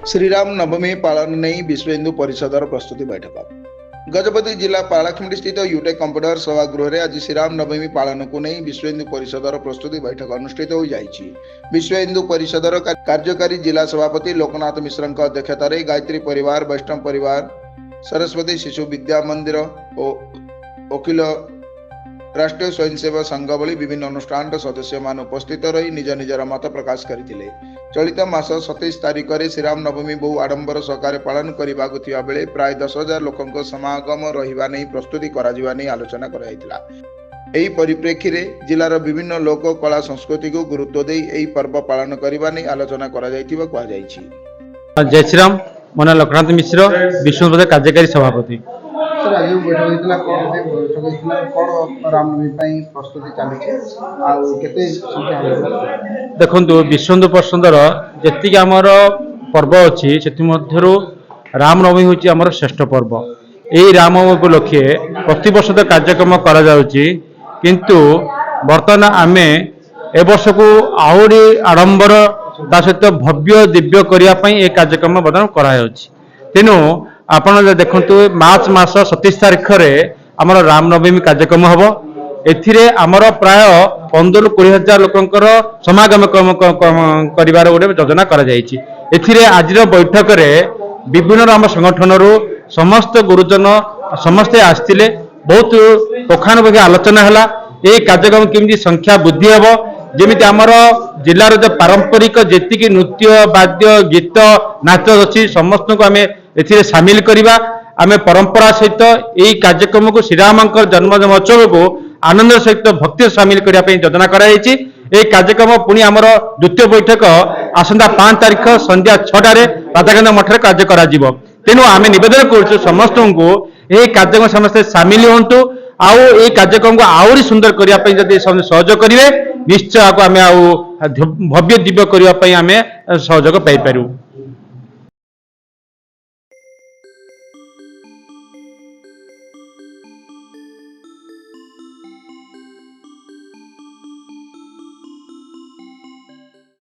श्रीराम नवमी पालन नहीं विश्व हिंदू परिषदर प्रस्तुति बैठक। गजपति जिला पालाखिमडी स्थित यूटेक कंप्यूटर सभागृह में आज श्रीराम नवमी पालन को नहीं विश्व हिंदू परिषदर प्रस्तुति बैठक अनुष्ठित हो जाइछि। विश्व हिंदू परिषदर कार्यकारी जिला सभापति लोकनाथ मिश्र अध्यक्षता गायत्री परिवार, वैष्णव परिवार, सरस्वती शिशु विद्या मंदिर और अखिल राष्ट्रीय स्वयंसेवक संघ भली विभिन्न अनुष्ठान सदस्य मान उपस्थित रही निज निजर मत प्रकाश करथिले। चलित मास 27 तारिख में श्रीराम नवमी बहु आडंबर सहकार पालन करने बेले प्राय 10,000 लोकों समागम रहिबा नहीं प्रस्तुति करा जिबा नहीं आलोचना कराइथिला। एही परिप्रेक्षी रे जिलार विभिन्न लोक कला संस्कृति को गुरुत्व दे एही पर्व पालन करने नहीं आलोचना करा जाइथिबा कहा जाइछि। जय श्रीराम, मोना लोकनाथ मिश्र, विष्णुपद कार्यकारी सभापति। सर आज बैठक रामनवमी प्रस्तुति चली देखो विश्व हिंदू परिषदर जी आमर पर्व अच्छी से रामनवमी हूँ आमर श्रेष्ठ पर्व। यही रामनवमी उपलक्षे प्रति वर्ष तो कार्यक्रम किंतु बर्तमान आम ए वर्ष को आहरी आडंबर ता सहित भव्य दिव्य करने कार्यक्रम बर्तमान कर तेणु आपण देखु मार्च मास 27 तारिख में आमर रामनवमी कार्यक्रम हम एथिरे आमर प्राय 15-20,000 लोकंकर समागम करिवार गोटे योजना करा जायछि। एथिरे आजिर बैठक रे विभिन्न आम संगठन समस्त गुरुजन समस्ते आस्थिले बहुत तोखानुभावी आलोचना है। ये कार्यक्रम केमती संख्या वृद्धि हेबो जेमिति आमर जिलार जो पारंपरिक जेतिकी नृत्य वाद्य गीत नाच अच्छी समस्त को आम एथिरे सामिल करिबा। आमे परंपरा सहित यही कार्यक्रम को श्रीरामंकर जन्म महोत्सव को आनंद सहित भक्ति सामिल करने योजना कराई। कार्यक्रम पुणी आमर द्वितीय बैठक आसंता 5 तारिख संध्या 6टार राधाकांत मठ में कार्य करा जिवो। तेणु आम निवेदन कर समस्त को यह कार्यक्रम समस्ते सामिल हूँ आउ ये कार्यक्रम को आहरी सुंदर करने जब सहयोग करेंगे निश्चय आम भव्य दिव्य करने सहयोग पाई पारू।